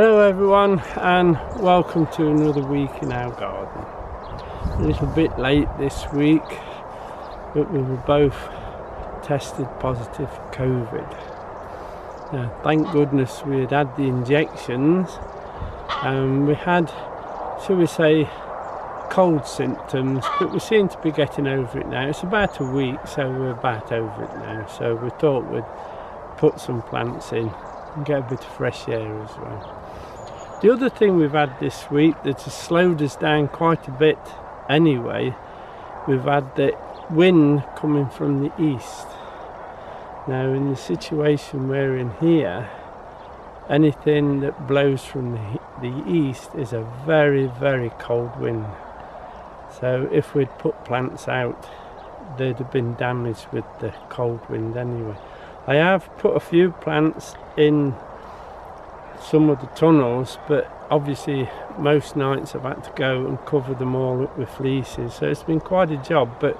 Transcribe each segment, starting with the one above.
Hello everyone, and welcome to another week in our garden. A little bit late this week, but we were both tested positive for COVID. Now, thank goodness we had the injections, and we had, shall we say, cold symptoms, but we seem to be getting over it now. It's about a week, so we're about over it now. So we thought we'd put some plants in and get a bit of fresh air as well. The other thing we've had this week that has slowed us down quite a bit anyway, we've had the wind coming from the east. Now, in the situation we're in here, anything that blows from the east is a very, very cold wind. So if we'd put plants out, they'd have been damaged with the cold wind anyway. I have put a few plants in some of the tunnels, but obviously most nights I've had to go and cover them all up with fleeces, so it's been quite a job. But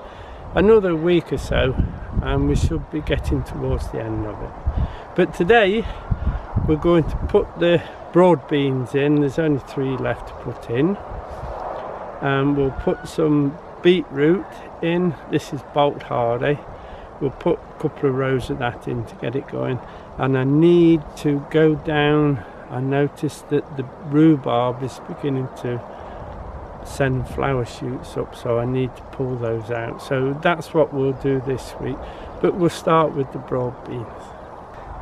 another week or so and we should be getting towards the end of it. But today we're going to put the broad beans in. There's only 3 left to put in, and we'll put some beetroot in. This is bolt hardy. We'll put a couple of rows of that in to get it going. And I need to go down. I noticed that the rhubarb is beginning to send flower shoots up, so I need to pull those out. So that's what we'll do this week. But we'll start with the broad beans.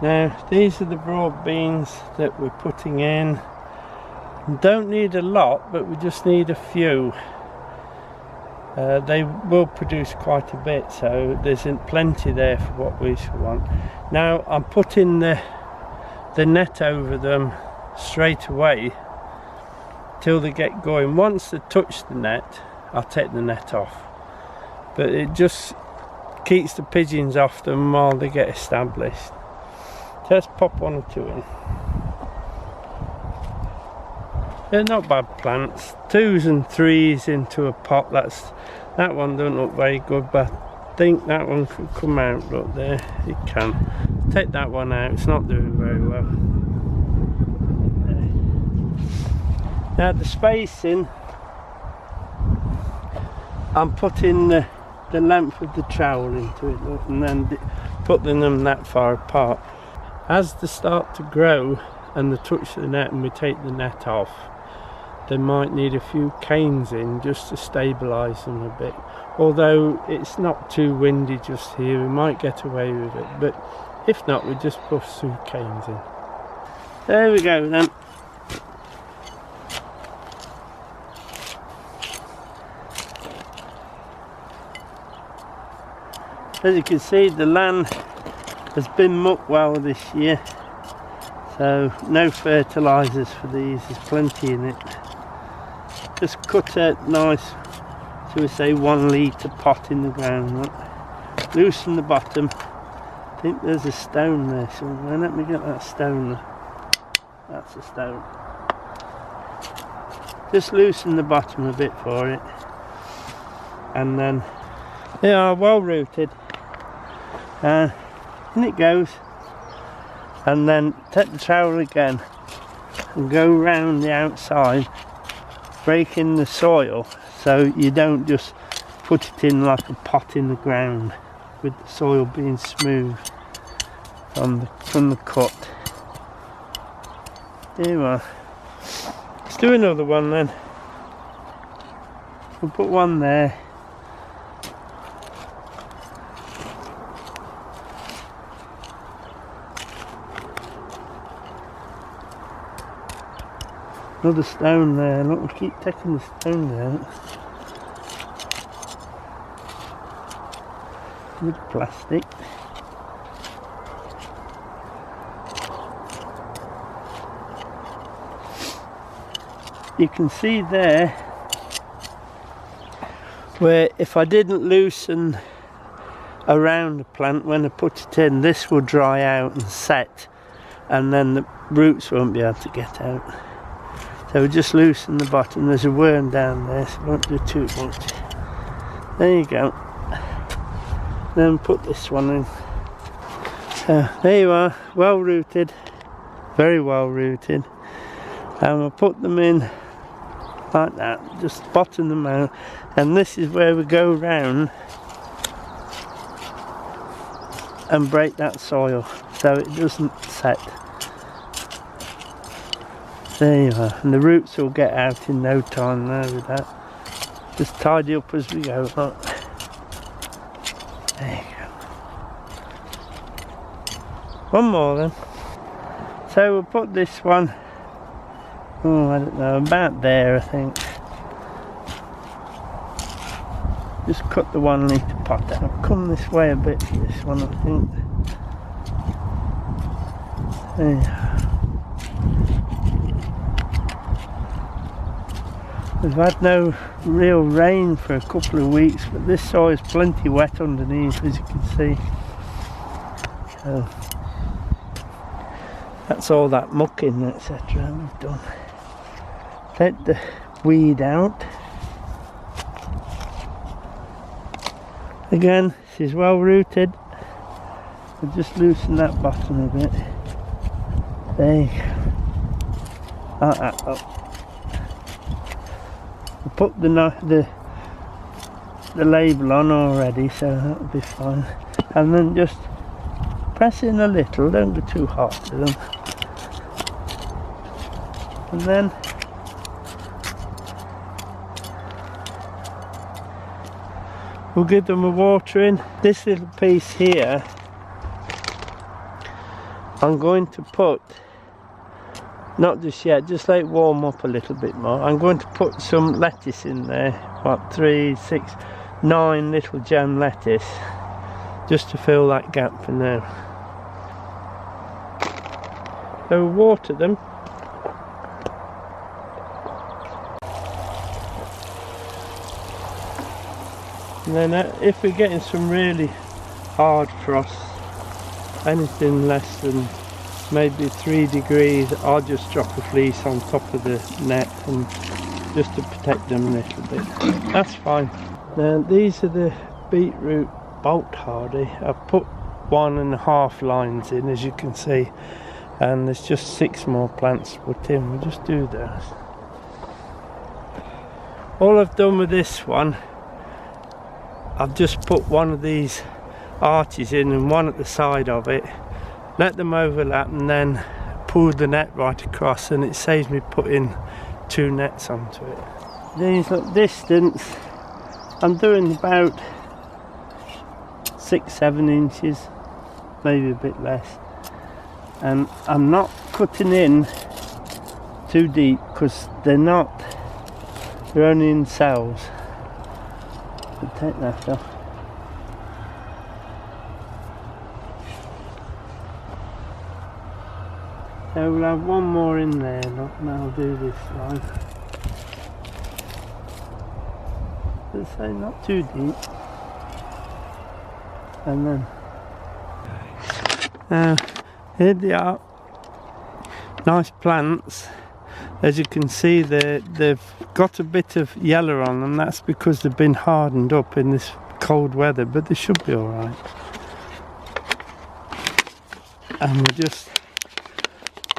Now, these are the broad beans that we're putting in. Don't need a lot, but we just need a few. They will produce quite a bit, so there's plenty there for what we want. Now I'm putting the net over them straight away till they get going. Once they touch the net, I'll take the net off, but it just keeps the pigeons off them while they get established. So let's pop 1 or 2 in. They're not bad plants. 2s and 3s into a pot. That one don't look very good, but I think that one could come out. Look there, it can. Take that one out, it's not doing very well. There. Now the spacing, I'm putting the length of the trowel into it, look, and then putting them that far apart. As they start to grow and they touch the net and we take the net off, they might need a few canes in just to stabilise them a bit. Although it's not too windy just here, we might get away with it, but if not, we just put some canes in. There we go then. As you can see, the land has been mucked well this year, so no fertilisers for these, there's plenty in it. Just cut a nice, shall we say, 1 litre pot in the ground. Look. Loosen the bottom. I think there's a stone there somewhere. Let me get that stone there. That's a stone. Just loosen the bottom a bit for it. And then they are well rooted. In it goes. And then take the trowel again and go round the outside, breaking the soil so you don't just put it in like a pot in the ground, with the soil being smooth from the cut. There you are. Let's do another one then. We'll put one there. Another stone there. Look, we keep taking the stone out. With plastic. You can see there where if I didn't loosen around the plant when I put it in, this will dry out and set, and then the roots won't be able to get out. So we just loosen the bottom. There's a worm down there, so won't do too much. There you go. Then put this one in. So there you are, well rooted, very well rooted. and we'll put them in like that, just bottom them out, and this is where we go round and break that soil so it doesn't set. There you are, and the roots will get out in no time now with that. Just tidy up as we go. Look. There you go. One more then. So we'll put this one, oh I don't know, about there I think. Just cut the 1 litre pot out. Come this way a bit for this one I think. There you are. We've had no real rain for a couple of weeks, but this soil is plenty wet underneath, as you can see. So that's all that mucking, etc. we've done. Let the weed out. Again, this is well rooted. We'll just loosen that bottom a bit. There you go. Like that up. Put the label on already, so that'll be fine. And then just press in a little, don't go too hard to them. And then we'll give them a watering. This little piece here, I'm going to put, not just yet, just let it warm up a little bit more. I'm going to put some lettuce in there, what, 3, 6, 9 little gem lettuce, just to fill that gap for now. So water them. And then if we're getting some really hard frost, anything less than maybe 3 degrees, I'll just drop a fleece on top of the net and just to protect them a little bit. That's fine. Now these are the beetroot bolt hardy. I've put 1.5 lines in, as you can see, and there's just 6 more plants to put in. We'll just do those. All I've done with this one, I've just put one of these arches in and one at the side of it, let them overlap, and then pull the net right across, and it saves me putting 2 nets onto it. These look distance, I'm doing about 6-7 inches, maybe a bit less, and I'm not cutting in too deep because they're only in cells. I'll take that off. So we'll have one more in there, look, and I'll do this line. Let's say not too deep. And then here they are. Nice plants. As you can see, they've got a bit of yellow on them. That's because they've been hardened up in this cold weather, but they should be alright. And we'll just,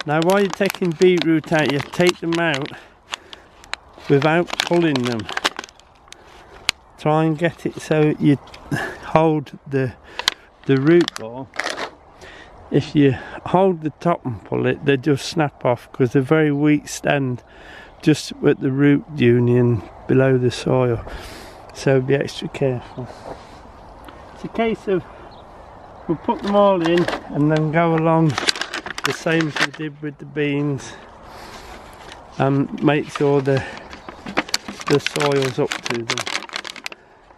now while you're taking beetroot out, you take them out without pulling them. Try and get it so you hold the root ball. If you hold the top and pull it, they just snap off because they're very weak stemmed just at the root union below the soil. So be extra careful. It's a case of we'll put them all in and then go along the same as we did with the beans and make sure the soil's up to them.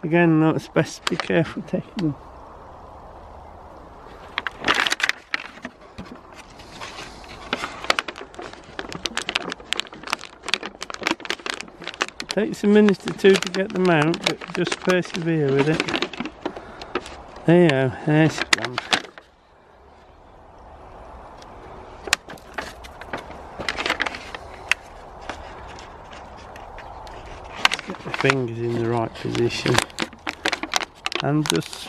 Again, it's best to be careful taking them. Takes a minute or 2 to get them out, but just persevere with it. There you go, there's one. Get the fingers in the right position and just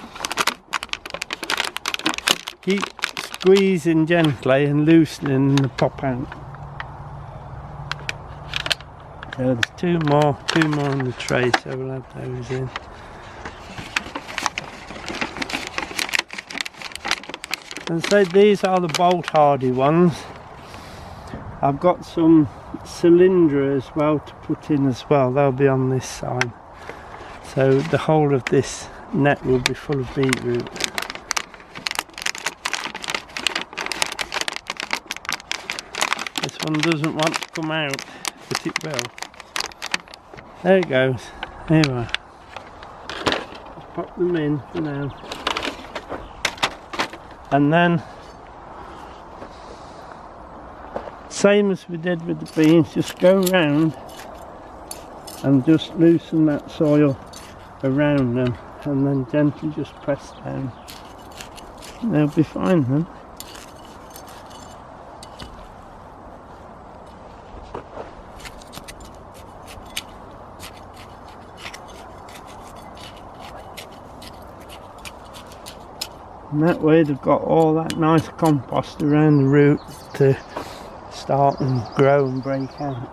keep squeezing gently and loosening the pop out. So there's two more in the tray, so we'll have those in. And so these are the bolt hardy ones. I've got some cylinder as well to put in as well. They'll be on this side. So the whole of this net will be full of beetroot. This one doesn't want to come out, but it will. There it goes. There we are. Just pop them in for now. And then, same as we did with the beans, just go round and just loosen that soil around them, and then gently just press down. They'll be fine then. And that way they've got all that nice compost around the root to start and grow and break out.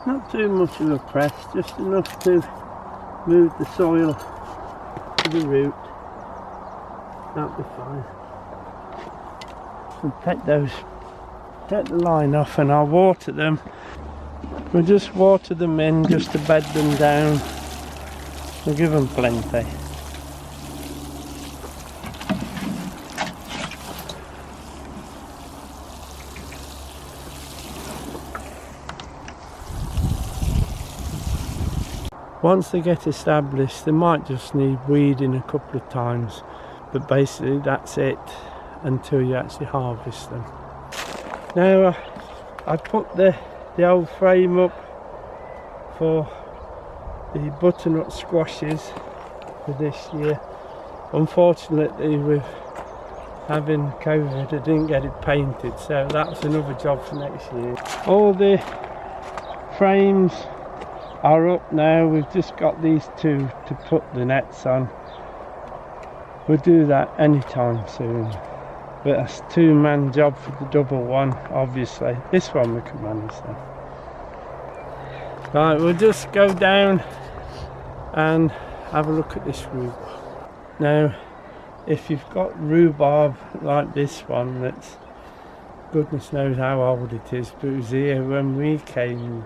Not too much of a press, just enough to move the soil to the root. That'll be fine. And take the line off, and I'll water them. We'll just water them in just to bed them down. We'll give them plenty. Once they get established, they might just need weeding a couple of times, but basically that's it until you actually harvest them. Now I put the old frame up for the butternut squashes for this year. Unfortunately, with having COVID, I didn't get it painted, so that's another job for next year. All the frames are up now. We've just got these two to put the nets on. We'll do that anytime soon, but that's a two-man job for the double one. Obviously this one we can manage then. Right, we'll just go down and have a look at this rhubarb. Now if you've got rhubarb like this one, that's goodness knows how old it is, but it was here when we came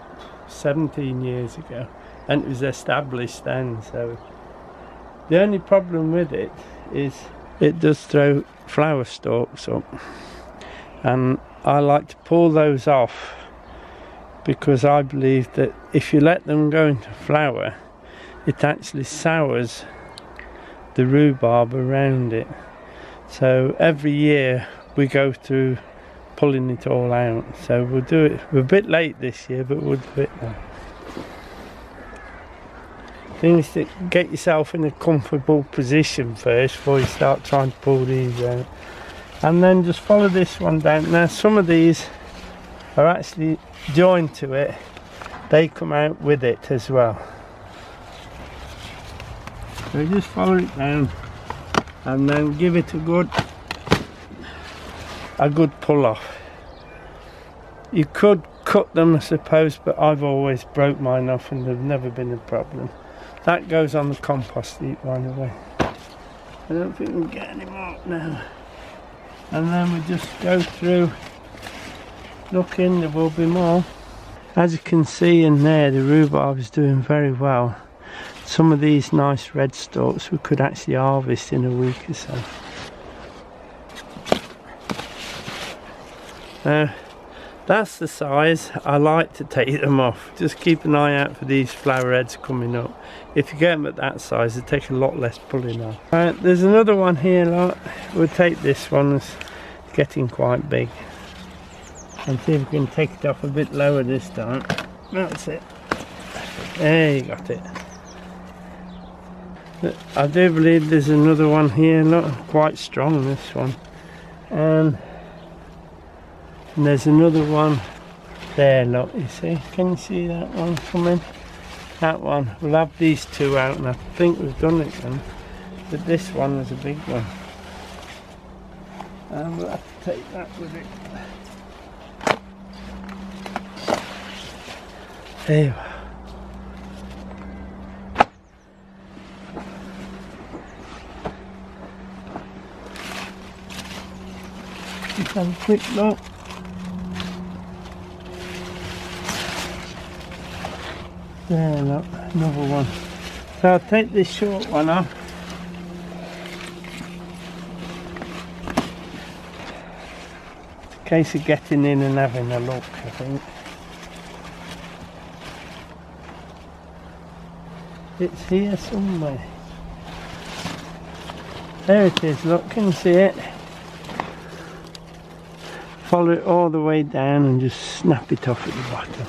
17 years ago, and it was established then. So the only problem with it is it does throw flower stalks up, and I like to pull those off because I believe that if you let them go into flower, it actually sours the rhubarb around it. So every year we go through pulling it all out. So we'll do it. We're a bit late this year, but we'll do it now. Thing is to get yourself in a comfortable position first before you start trying to pull these out, and then just follow this one down. Now some of these are actually joined to it, they come out with it as well. So just follow it down and then give it a good pull off. You could cut them, I suppose, but I've always broke mine off and they've never been a problem. That goes on the compost heap, by the way. I don't think we'll get any more now. And then we just go through looking, there will be more. As you can see in there, the rhubarb is doing very well. Some of these nice red stalks we could actually harvest in a week or so. That's the size. I like to take them off. Just keep an eye out for these flower heads coming up. If you get them at that size, they take a lot less pulling off. There's another one here. Look. We'll take this one. It's getting quite big. And see if we can take it off a bit lower this time. That's it. There, you got it. I do believe there's another one here. Look, quite strong, this one. And And there's another one there, look, you see, can you see that one coming? That one, we'll have these two out, and I think we've done it then, but this one was a big one, and we'll have to take that with it. There you are. Just have a quick look. There, look, another one. So I'll take this short one off. It's a case of getting in and having a look, I think. It's here somewhere. There it is, look, can you see it? Follow it all the way down and just snap it off at the bottom.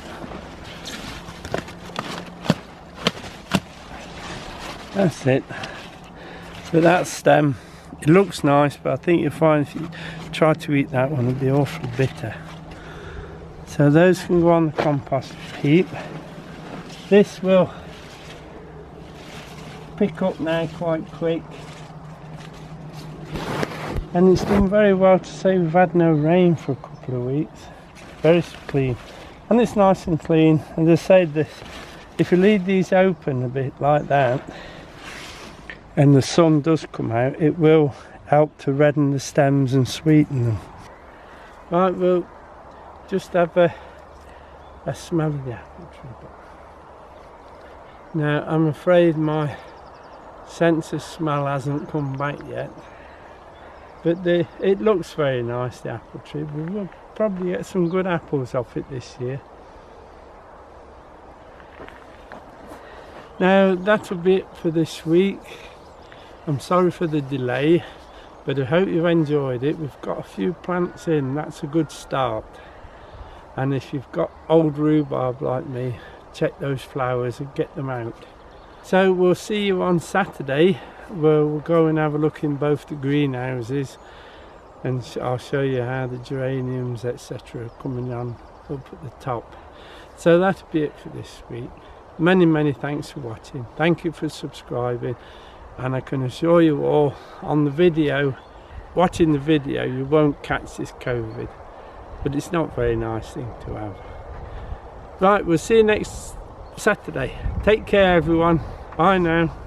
That's it. But that stem, it looks nice, but I think you'll find if you try to eat that one, it'll be awfully bitter. So those can go on the compost heap. This will pick up now quite quick. And it's done very well to say we've had no rain for a couple of weeks. Very clean. And it's nice and clean. And as I said, this, if you leave these open a bit like that, and the sun does come out, it will help to redden the stems and sweeten them. Right, we'll just have a smell of the apple tree. Now, I'm afraid my sense of smell hasn't come back yet, but it looks very nice, the apple tree. We will probably get some good apples off it this year. Now, that'll be it for this week. I'm sorry for the delay, but I hope you've enjoyed it. We've got a few plants in, that's a good start. And if you've got old rhubarb like me, check those flowers and get them out. So we'll see you on Saturday, where we'll go and have a look in both the greenhouses, and I'll show you how the geraniums etc. are coming on up at the top. So that'll be it for this week. Many thanks for watching. Thank you for subscribing. And I can assure you all, on the video, watching the video, you won't catch this COVID, but it's not a very nice thing to have. Right, we'll see you next Saturday. Take care everyone. Bye now.